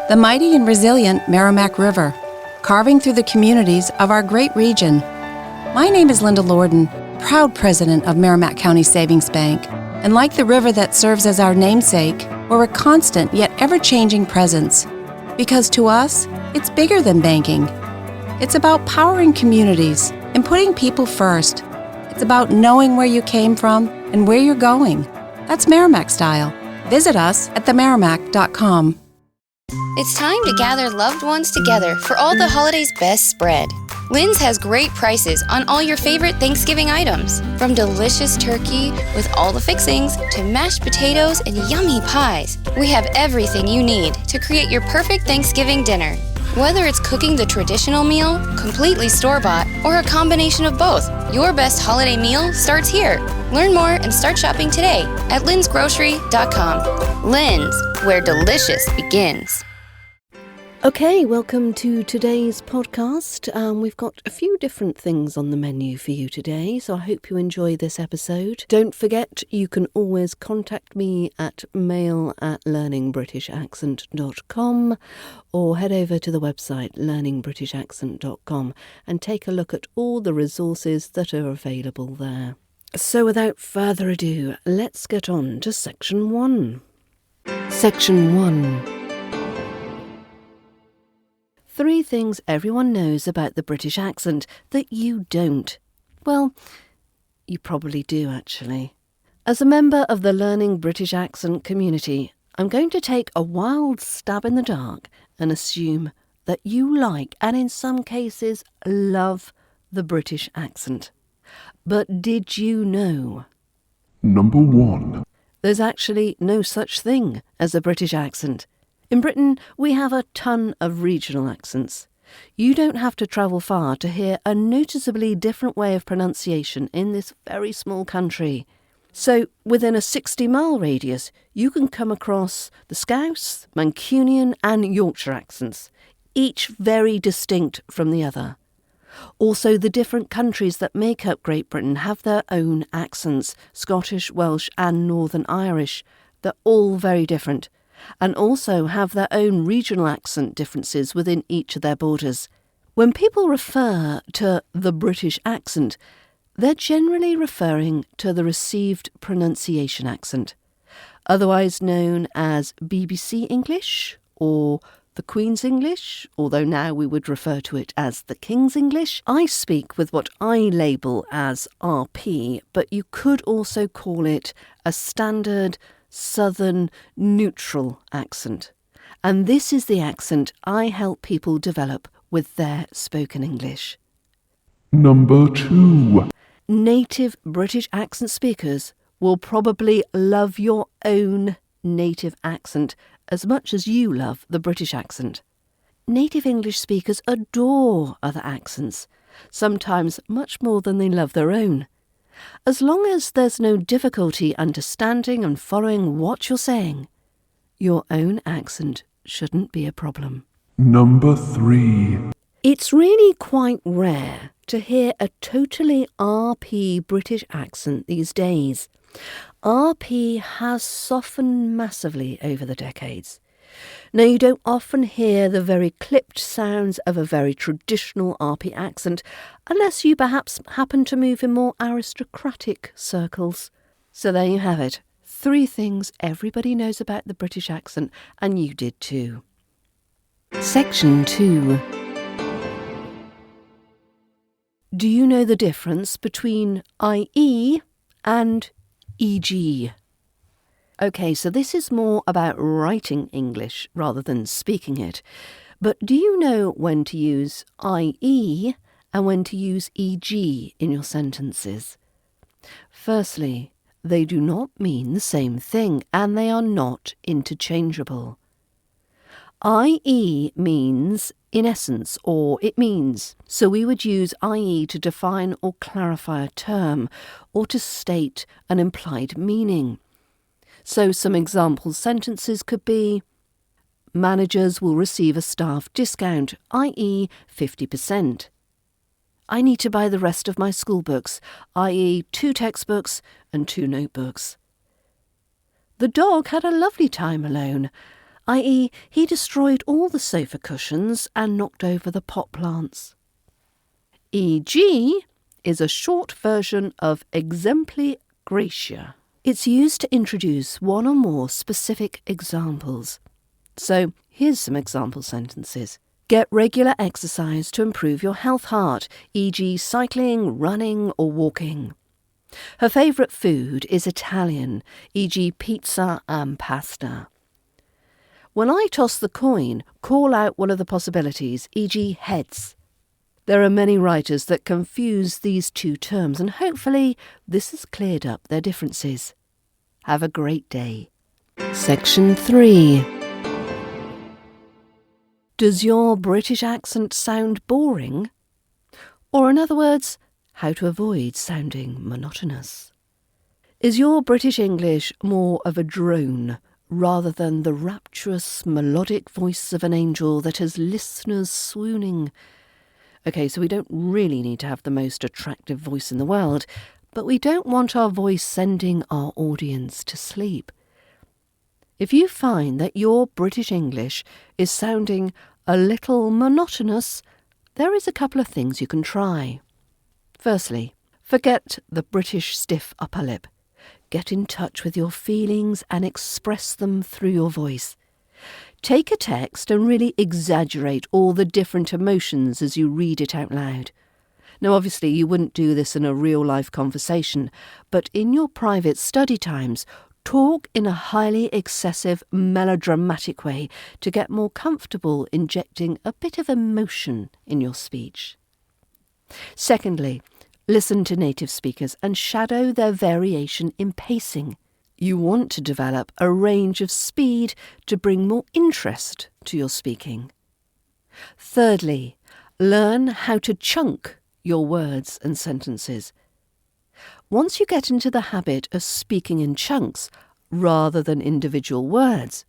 the mighty and resilient Merrimack River, carving through the communities of our great region. My name is Linda Lorden, proud president of Merrimack County Savings Bank, and like the river that serves as our namesake, we're a constant yet ever-changing presence. Because to us, it's bigger than banking. It's about powering communities and putting people first. It's about knowing where you came from and where you're going. That's Merrimack style. Visit us at themerrimack.com. It's time to gather loved ones together for all the holidays' best spread. Lynn's has great prices on all your favorite Thanksgiving items, from delicious turkey with all the fixings to mashed potatoes and yummy pies. We have everything you need to create your perfect Thanksgiving dinner. Whether it's cooking the traditional meal, completely store-bought, or a combination of both, your best holiday meal starts here. Learn more and start shopping today at linsgrocery.com. Lynn's, where delicious begins. Okay, welcome to today's podcast. We've got a few different things on the menu for you today, so I hope you enjoy this episode. Don't forget, you can always contact me at mail@learningbritishaccent.com or head over to the website learningbritishaccent.com and take a look at all the resources that are available there. So without further ado, let's get on to Section 1. Section 1. 3 things everyone knows about the British accent that you don't. Well, you probably do actually. As a member of the Learning British Accent community, I'm going to take a wild stab in the dark and assume that you like, and in some cases love, the British accent. But did you know? Number 1. There's actually no such thing as a British accent. In Britain, we have a ton of regional accents. You don't have to travel far to hear a noticeably different way of pronunciation in this very small country. So, within a 60-mile radius, you can come across the Scouse, Mancunian and Yorkshire accents, each very distinct from the other. Also, the different countries that make up Great Britain have their own accents, Scottish, Welsh and Northern Irish. They're all very different, and also have their own regional accent differences within each of their borders. When people refer to the British accent, they're generally referring to the received pronunciation accent, otherwise known as BBC English or the Queen's English, although now we would refer to it as the King's English. I speak with what I label as RP, but you could also call it a standard Southern neutral accent. And this is the accent I help people develop with their spoken English. Number 2. Native British accent speakers will probably love your own native accent as much as you love the British accent. Native English speakers adore other accents, sometimes much more than they love their own. As long as there's no difficulty understanding and following what you're saying, your own accent shouldn't be a problem. Number 3. It's really quite rare to hear a totally RP British accent these days. RP has softened massively over the decades. Now, you don't often hear the very clipped sounds of a very traditional RP accent unless you perhaps happen to move in more aristocratic circles. So there you have it. 3 things everybody knows about the British accent, and you did too. Section 2. Do you know the difference between IE and EG? Okay, so this is more about writing English rather than speaking it. But do you know when to use IE and when to use EG in your sentences? Firstly, they do not mean the same thing, and they are not interchangeable. IE means in essence, or it means. So we would use IE to define or clarify a term, or to state an implied meaning. So some example sentences could be: managers will receive a staff discount, i.e. 50%. I need to buy the rest of my school books, i.e. 2 textbooks and 2 notebooks. The dog had a lovely time alone. i.e. he destroyed all the sofa cushions and knocked over the pot plants. E.g. is a short version of exempli gratia. It's used to introduce one or more specific examples. So here's some example sentences. Get regular exercise to improve your health heart, e.g. cycling, running or walking. Her favourite food is Italian, e.g. pizza and pasta. When I toss the coin, call out one of the possibilities, e.g. heads. There are many writers that confuse these two terms, and hopefully this has cleared up their differences. Have a great day. Section 3. Does your British accent sound boring? Or in other words, how to avoid sounding monotonous. Is your British English more of a drone rather than the rapturous, melodic voice of an angel that has listeners swooning? OK, so we don't really need to have the most attractive voice in the world, but we don't want our voice sending our audience to sleep. If you find that your British English is sounding a little monotonous, there is a couple of things you can try. Firstly, forget the British stiff upper lip. Get in touch with your feelings and express them through your voice. Take a text and really exaggerate all the different emotions as you read it out loud. Now, obviously, you wouldn't do this in a real-life conversation, but in your private study times, talk in a highly excessive, melodramatic way to get more comfortable injecting a bit of emotion in your speech. Secondly, listen to native speakers and shadow their variation in pacing. You want to develop a range of speed to bring more interest to your speaking. Thirdly, learn how to chunk your words and sentences. Once you get into the habit of speaking in chunks rather than individual words,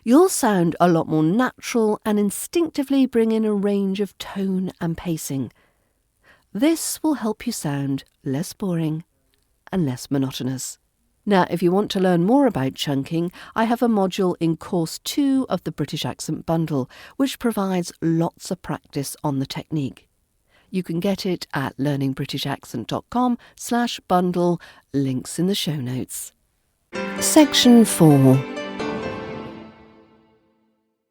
you'll sound a lot more natural and instinctively bring in a range of tone and pacing. This will help you sound less boring and less monotonous. Now, if you want to learn more about chunking, I have a module in Course 2 of the British Accent Bundle, which provides lots of practice on the technique. You can get it at learningbritishaccent.com/bundle, links in the show notes. Section 4.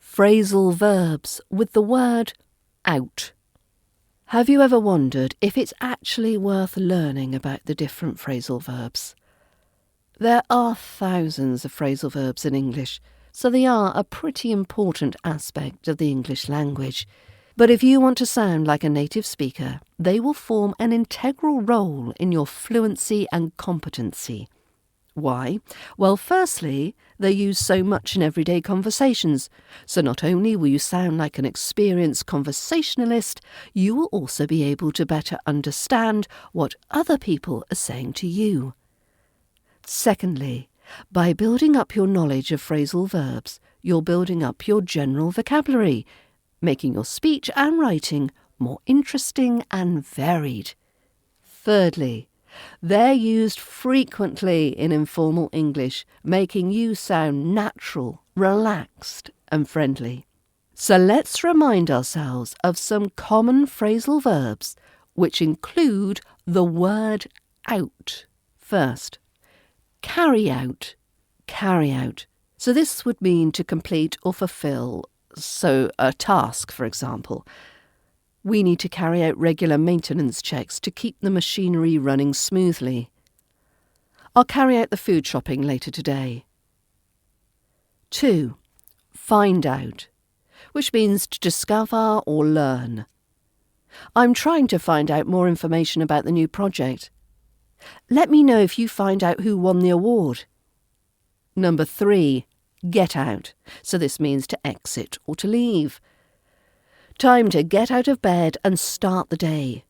Phrasal verbs with the word out. Have you ever wondered if it's actually worth learning about the different phrasal verbs? There are thousands of phrasal verbs in English, so they are a pretty important aspect of the English language. But if you want to sound like a native speaker, they will form an integral role in your fluency and competency. Why? Well, firstly, they're used so much in everyday conversations, so not only will you sound like an experienced conversationalist, you will also be able to better understand what other people are saying to you. Secondly, by building up your knowledge of phrasal verbs, you're building up your general vocabulary, making your speech and writing more interesting and varied. Thirdly, they're used frequently in informal English, making you sound natural, relaxed and friendly. So let's remind ourselves of some common phrasal verbs, which include the word out. First, carry out, carry out. So this would mean to complete or fulfill, so a task, for example. We need to carry out regular maintenance checks to keep the machinery running smoothly. I'll carry out the food shopping later today. 2. Find out, which means to discover or learn. I'm trying to find out more information about the new project. Let me know if you find out who won the award. Number 3. Get out. So this means to exit or to leave. Time to get out of bed and start the day.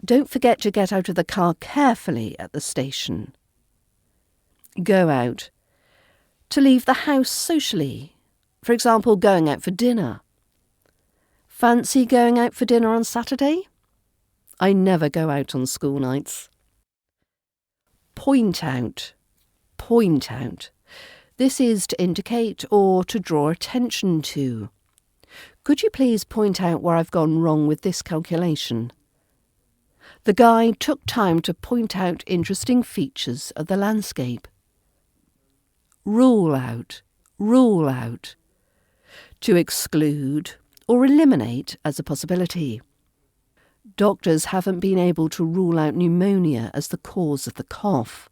Don't forget to get out of the car carefully at the station. Go out. To leave the house socially. For example, going out for dinner. Fancy going out for dinner on Saturday? I never go out on school nights. Point out. Point out. This is to indicate or to draw attention to. Could you please point out where I've gone wrong with this calculation? The guide took time to point out interesting features of the landscape. Rule out, rule out. To exclude or eliminate as a possibility. Doctors haven't been able to rule out pneumonia as the cause of the cough.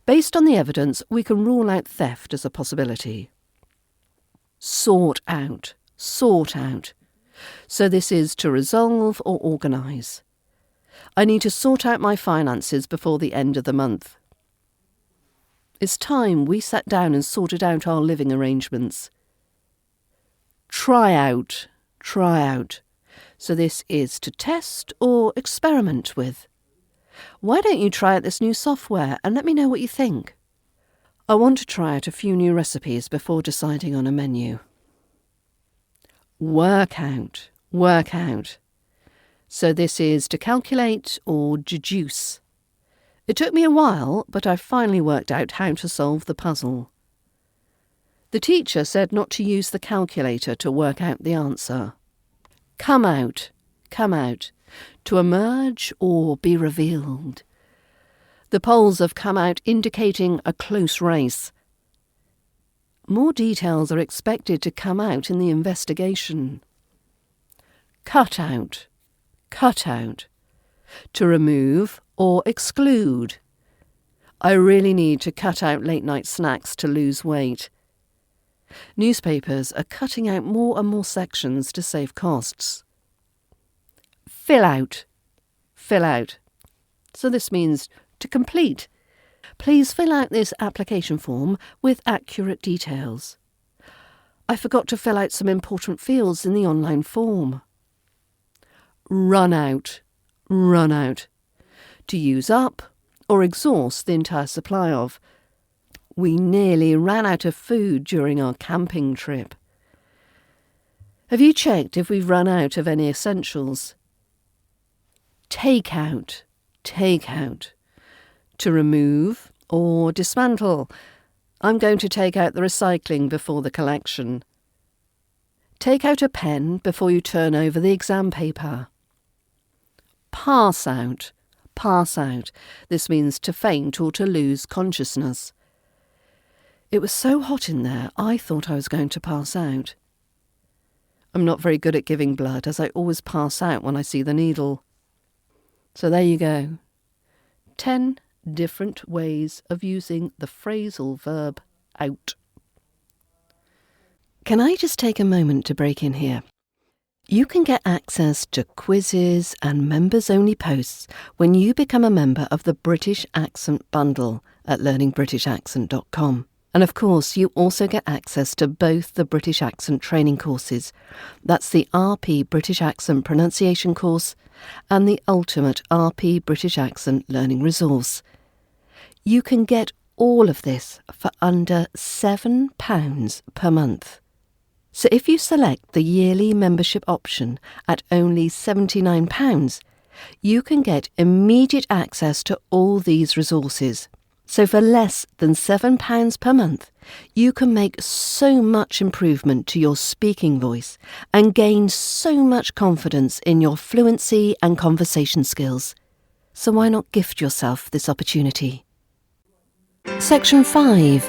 Based on the evidence, we can rule out theft as a possibility. Sort out, sort out. So this is to resolve or organise. I need to sort out my finances before the end of the month. It's time we sat down and sorted out our living arrangements. Try out, try out. So this is to test or experiment with. Why don't you try out this new software and let me know what you think? I want to try out a few new recipes before deciding on a menu. Work out, work out. So this is to calculate or deduce. It took me a while, but I finally worked out how to solve the puzzle. The teacher said not to use the calculator to work out the answer. Come out, to emerge or be revealed. The polls have come out indicating a close race. More details are expected to come out in the investigation. Cut out, to remove or exclude. I really need to cut out late-night snacks to lose weight. Newspapers are cutting out more and more sections to save costs. Fill out. So this means to complete. Please fill out this application form with accurate details. I forgot to fill out some important fields in the online form. Run out. To use up or exhaust the entire supply of. We nearly ran out of food during our camping trip. Have you checked if we've run out of any essentials? Take out. To remove or dismantle. I'm going to take out the recycling before the collection. Take out a pen before you turn over the exam paper. Pass out. This means to faint or to lose consciousness. It was so hot in there, I thought I was going to pass out. I'm not very good at giving blood, as I always pass out when I see the needle. So there you go. 10 different ways of using the phrasal verb out. Can I just take a moment to break in here? You can get access to quizzes and members-only posts when you become a member of the British Accent Bundle at learningbritishaccent.com. And of course, you also get access to both the British Accent training courses. That's the RP British Accent Pronunciation course and the Ultimate RP British Accent Learning Resource. You can get all of this for under £7 per month. So if you select the yearly membership option at only £79, you can get immediate access to all these resources. So for less than £7 per month, you can make so much improvement to your speaking voice and gain so much confidence in your fluency and conversation skills. So why not gift yourself this opportunity? Section 5.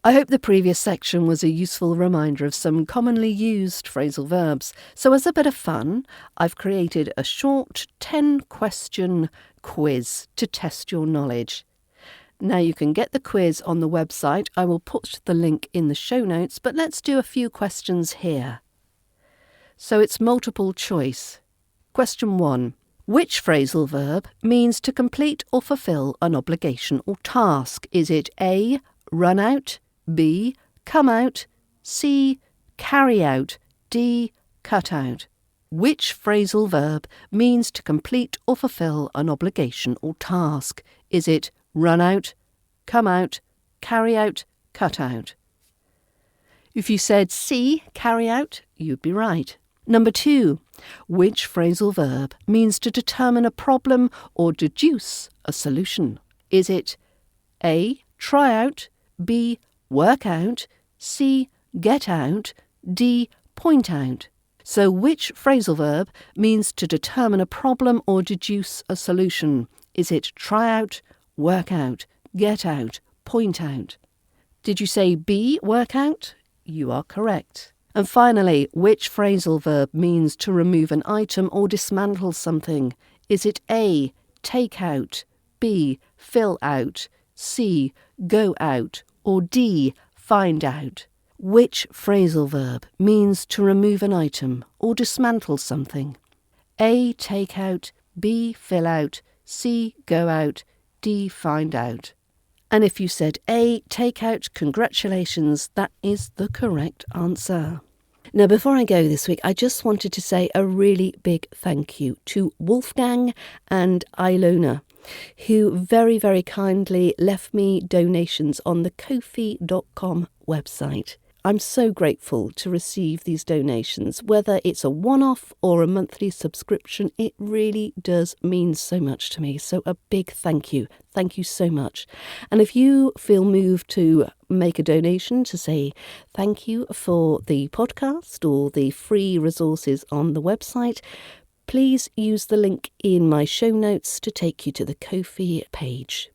I hope the previous section was a useful reminder of some commonly used phrasal verbs. So as a bit of fun, I've created a short 10-question quiz to test your knowledge. Now you can get the quiz on the website. I will put the link in the show notes, but let's do a few questions here. So it's multiple choice. Question 1. Which phrasal verb means to complete or fulfill an obligation or task? Is it A, run out, B, come out, C, carry out, D, cut out? Which phrasal verb means to complete or fulfill an obligation or task? Is it run out, come out, carry out, cut out? If you said C, carry out, you'd be right. Number 2, which phrasal verb means to determine a problem or deduce a solution? Is it A, try out, B, work out, C, get out, D, point out? So which phrasal verb means to determine a problem or deduce a solution? Is it try out, work out, get out, point out? Did you say B, work out? You are correct. And finally, which phrasal verb means to remove an item or dismantle something? Is it A, take out, B, fill out, C, go out, or D, find out? Which phrasal verb means to remove an item or dismantle something? A, take out, B, fill out, C, go out, D, find out. And if you said A, take out, congratulations, that is the correct answer. Now, before I go this week, I just wanted to say a really big thank you to Wolfgang and Ilona, who very, very kindly left me donations on the Ko-fi.com website. I'm so grateful to receive these donations. Whether it's a one-off or a monthly subscription, it really does mean so much to me. So a big thank you. Thank you so much. And if you feel moved to make a donation to say thank you for the podcast or the free resources on the website, please use the link in my show notes to take you to the Ko-fi page.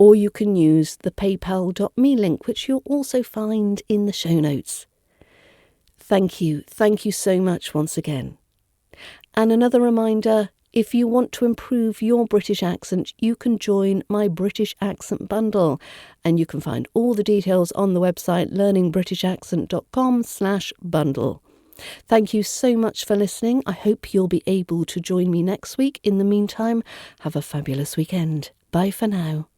Or you can use the paypal.me link, which you'll also find in the show notes. Thank you so much once again. And another reminder, if you want to improve your British accent, you can join my British Accent Bundle, and you can find all the details on the website learningbritishAccent.com/bundle. Thank you so much for listening. I hope you'll be able to join me next week. In the meantime, have a fabulous weekend. Bye for now.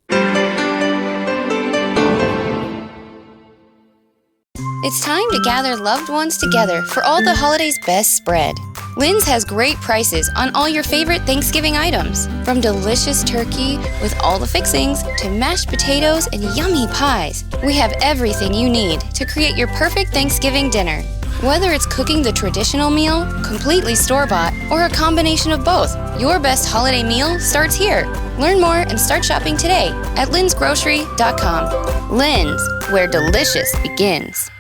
It's time to gather loved ones together for all the holidays' best spread. Lynn's has great prices on all your favorite Thanksgiving items, from delicious turkey with all the fixings to mashed potatoes and yummy pies. We have everything you need to create your perfect Thanksgiving dinner. Whether it's cooking the traditional meal, completely store-bought, or a combination of both, your best holiday meal starts here. Learn more and start shopping today at lynsgrocery.com. Lynn's, where delicious begins.